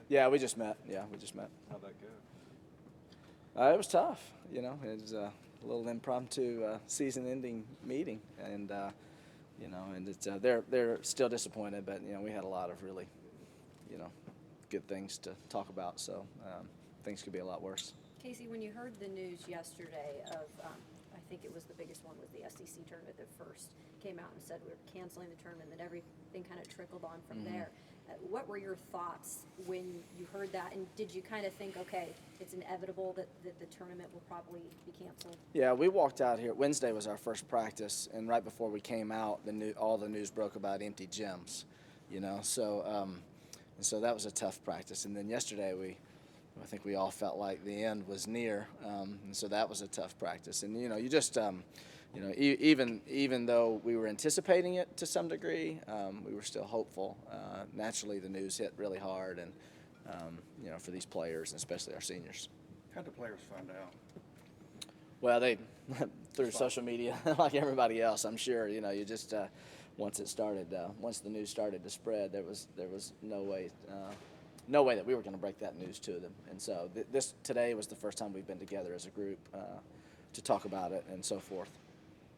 Yeah, we just met. Yeah, we just met. How'd that go? It was tough. You know, it was a little impromptu season-ending meeting, and and it's they're still disappointed, but we had a lot of really, good things to talk about. So things could be a lot worse. Casey, when you heard the news yesterday of, I think it was the biggest one was the SEC tournament that first came out and said we were canceling the tournament, and everything kind of trickled on from there. What were your thoughts when you heard that, and did you kind of think, okay, it's inevitable that the tournament will probably be canceled? Yeah, we walked out here. Wednesday was our first practice, and right before we came out, all the news broke about empty gyms. So that was a tough practice. And then yesterday I think we all felt like the end was near, and so that was a tough practice. And you just even though we were anticipating it to some degree, we were still hopeful. Naturally, the news hit really hard, and for these players, and especially our seniors. How'd the players find out? Well, they through social media, like everybody else, I'm sure. You just once the news started to spread, there was no way that we were going to break that news to them. And so today was the first time we've been together as a group to talk about it and so forth.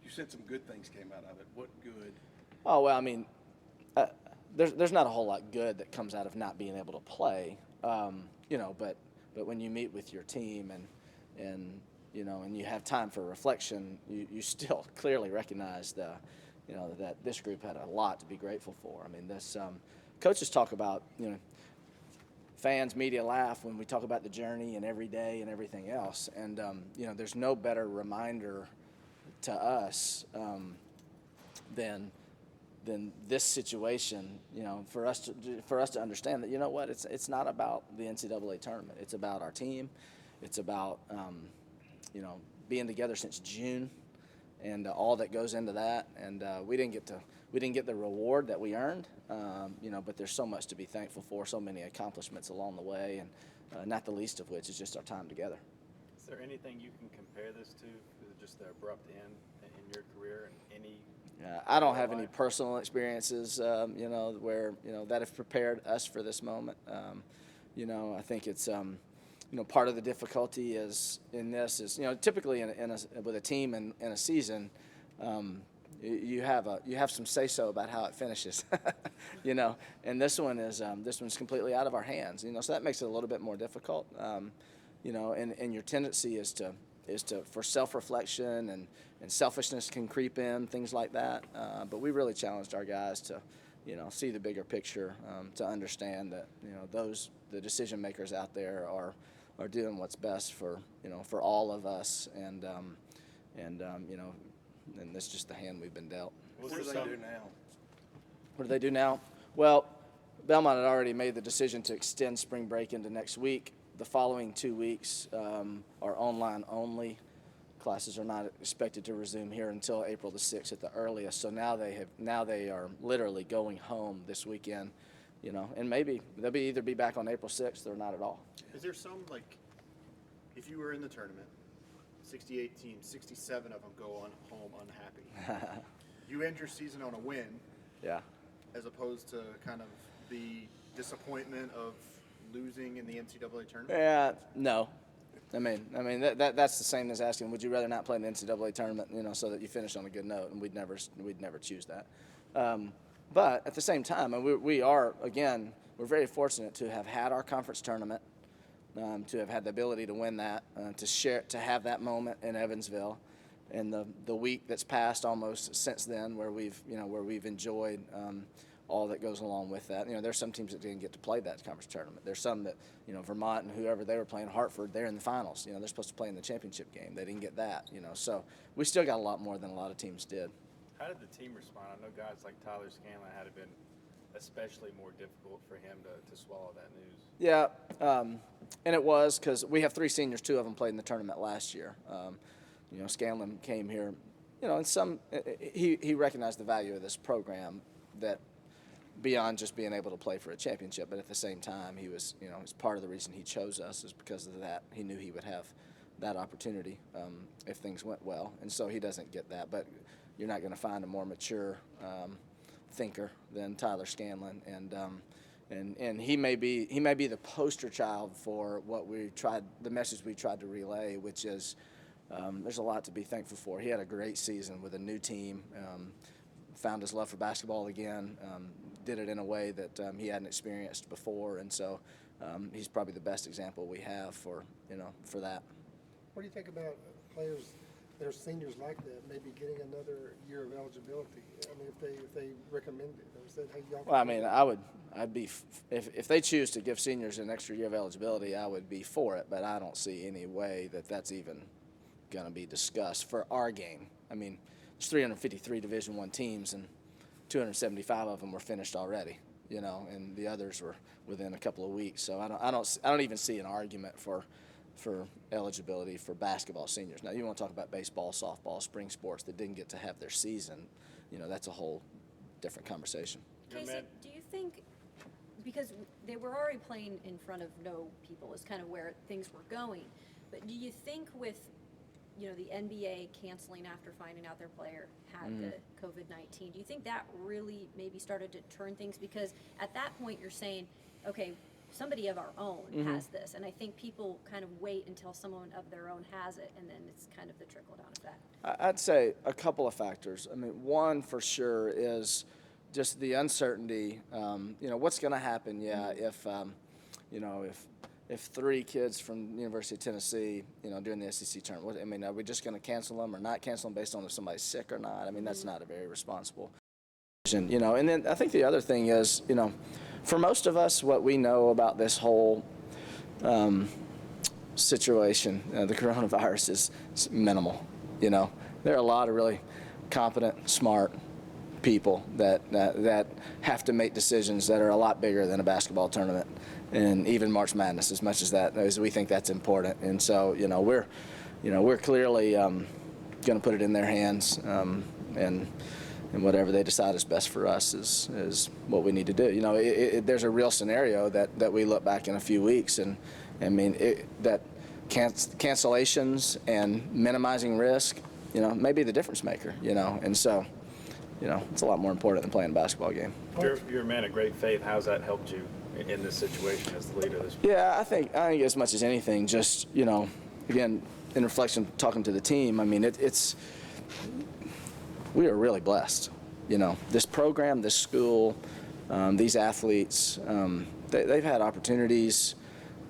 You said some good things came out of it. What good? Oh, well, I mean, there's not a whole lot good that comes out of not being able to play, but when you meet with your team and you have time for reflection, you still clearly recognize that this group had a lot to be grateful for. I mean, coaches talk about, fans, media laugh when we talk about the journey and every day and everything else. And, there's no better reminder to us than this situation, for us to understand that, it's not about the NCAA tournament. It's about our team. It's about, being together since June and all that goes into that. And we didn't get the reward that we earned, but there's so much to be thankful for, so many accomplishments along the way, and not the least of which is just our time together. Is there anything you can compare this to? Is it just the abrupt end in your career and any? I don't have any personal experiences, where that have prepared us for this moment. I think it's part of the difficulty is typically with a team in a season. You have some say-so about how it finishes, and this one's completely out of our hands, so that makes it a little bit more difficult, and your tendency is to for self-reflection and selfishness can creep in, things like that, but we really challenged our guys to see the bigger picture, to understand that the decision makers out there are doing what's best for all of us, and that's just the hand we've been dealt. What do they do now? What do they do now? Well, Belmont had already made the decision to extend spring break into next week. The following 2 weeks are online only. Classes are not expected to resume here until April the 6th at the earliest. So now they are literally going home this weekend, and maybe they'll either be back on April 6th or not at all. Is there some, if you were in the tournament, 68 teams, 67 of them go on home unhappy. You end your season on a win. Yeah. As opposed to kind of the disappointment of losing in the NCAA tournament? Yeah, no. I mean that's the same as asking, would you rather not play in the NCAA tournament, so that you finish on a good note, and we'd never choose that. But at the same time, we're very fortunate to have had our conference tournament, to have had the ability to win that, to have that moment in Evansville, and the week that's passed almost since then, where we've enjoyed all that goes along with that. There's some teams that didn't get to play that conference tournament. There's some that, Vermont and whoever they were playing, Hartford, they're in the finals. They're supposed to play in the championship game. They didn't get that. So we still got a lot more than a lot of teams did. How did the team respond? I know guys like Tyler Scanlon had it been especially more difficult for him to swallow that news. Yeah, and it was because we have 3 seniors. 2 of them played in the tournament last year. Scanlon came here, and he recognized the value of this program, that beyond just being able to play for a championship, but at the same time, he was, it's part of the reason he chose us is because of that. He knew he would have that opportunity if things went well, and so he doesn't get that. But you're not going to find a more mature thinker than Tyler Scanlon, and and he may be the poster child for the message we tried to relay, which is there's a lot to be thankful for. He had a great season with a new team, found his love for basketball again, did it in a way that he hadn't experienced before, and so he's probably the best example we have for that. What do you think about players that are seniors like that, maybe getting another year of eligibility? I mean, if they recommend it or said, hey, y'all. Well, I mean, I'd be if they choose to give seniors an extra year of eligibility, I would be for it. But I don't see any way that that's even going to be discussed for our game. I mean, there's 353 Division I teams, and 275 of them were finished already. And the others were within a couple of weeks. So I don't even see an argument for eligibility for basketball seniors. Now, you want to talk about baseball, softball, spring sports that didn't get to have their season, that's a whole different conversation. Casey, do you think, because they were already playing in front of no people is kind of where things were going, but do you think with, the NBA canceling after finding out their player had the COVID-19, do you think that really maybe started to turn things? Because at that point you're saying, okay, somebody of our own has this, and I think people kind of wait until someone of their own has it, and then it's kind of the trickle-down effect. I'd say a couple of factors. I mean, one for sure is just the uncertainty. What's going to happen? Yeah, if 3 kids from the University of Tennessee, during the SEC tournament, are we just going to cancel them or not cancel them based on if somebody's sick or not? I mean, that's not a very responsible decision. And then I think the other thing is, for most of us, what we know about this whole situation, the coronavirus, is minimal. There are a lot of really competent, smart people that have to make decisions that are a lot bigger than a basketball tournament and even March Madness, as we think that's important. And so, we're clearly going to put it in their hands, and whatever they decide is best for us is what we need to do. There's a real scenario that we look back in a few weeks, and that cancellations and minimizing risk, may be the difference maker. And so, it's a lot more important than playing a basketball game. You're a man of great faith. How's that helped you in this situation as the leader of this? Yeah, I think as much as anything, just again, in reflection, talking to the team, we are really blessed. This program, this school, these athletes, they've had opportunities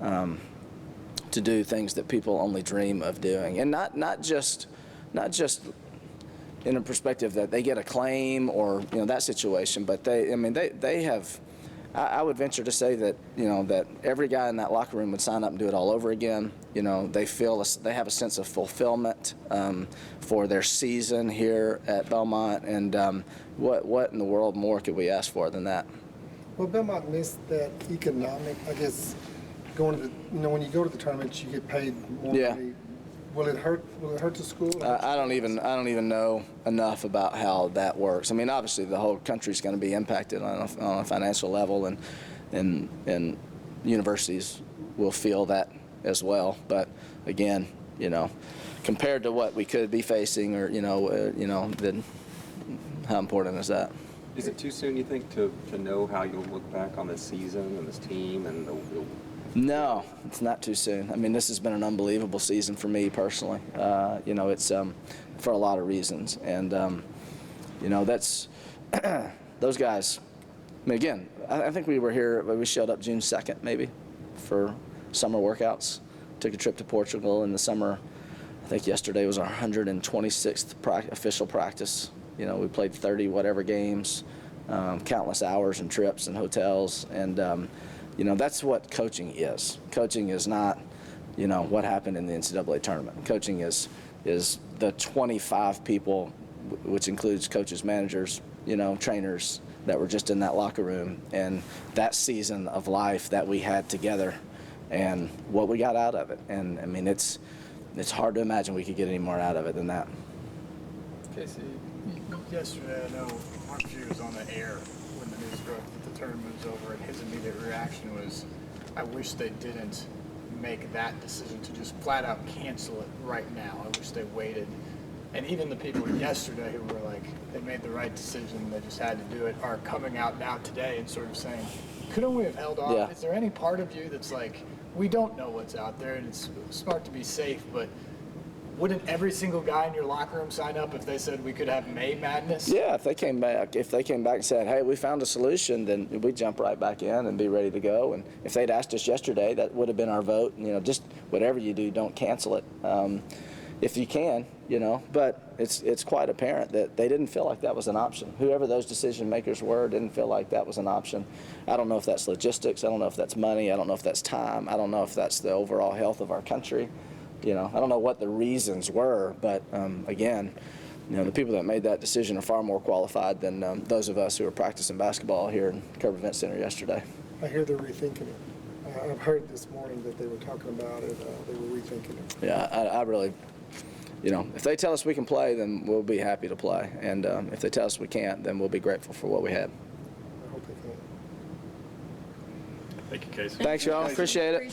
to do things that people only dream of doing, and not just in a perspective that they get a claim or that situation, but they have. I would venture to say that that every guy in that locker room would sign up and do it all over again. They they have a sense of fulfillment for their season here at Belmont, and what in the world more could we ask for than that? Well, Belmont missed that economic, I guess, going to when you go to the tournament, you get paid more money. Will it hurt the school? I don't even know enough about how that works. Obviously the whole country's going to be impacted on a financial level, and universities will feel that as well. But again, compared to what we could be facing, or then how important is that? Is it too soon, you think, to know how you'll look back on this season and this team and the No, it's not too soon. This has been an unbelievable season for me personally. It's for a lot of reasons, and that's those guys. Again, I think we were here. We showed up June 2nd, maybe, for summer workouts. Took a trip to Portugal in the summer. I think yesterday was our 126th official practice. We played 30 whatever games, countless hours and trips and hotels, and that's what coaching is. Coaching is not, what happened in the NCAA tournament. Coaching is the 25 people, which includes coaches, managers, trainers, that were just in that locker room, and that season of life that we had together, and what we got out of it. And it's hard to imagine we could get any more out of it than that. Casey, Yesterday, I know Mark G was on the air when the news broke that the tournament was over, and his immediate reaction was, I wish they didn't make that decision to just flat out cancel it right now. I wish they waited And even the people yesterday who were like, they made the right decision, they just had to do it, are coming out now today and sort of saying, couldn't we have held off? Yeah. Is there any part of you that's like, we don't know what's out there and it's smart to be safe, but wouldn't every single guy in your locker room sign up if they said we could have May Madness? Yeah, if they came back and said, hey, we found a solution, then we'd jump right back in and be ready to go. And if they'd asked us yesterday, that would have been our vote. You know, just whatever you do, don't cancel it. If you can, you know, but it's quite apparent that they didn't feel like that was an option. Whoever those decision makers were didn't feel like that was an option. I don't know if that's logistics. I don't know if that's money. I don't know if that's time. I don't know if that's the overall health of our country. You know, I don't know what the reasons were, but again, you know, the people that made that decision are far more qualified than those of us who were practicing basketball here in Curb Event Center yesterday. I hear they're rethinking it. I've heard this morning that they were talking about it. They were rethinking it. Yeah, I really, you know, if they tell us we can play, then we'll be happy to play. And if they tell us we can't, then we'll be grateful for what we had. I hope they can. Thank you, Casey. Thanks, y'all. Appreciate it.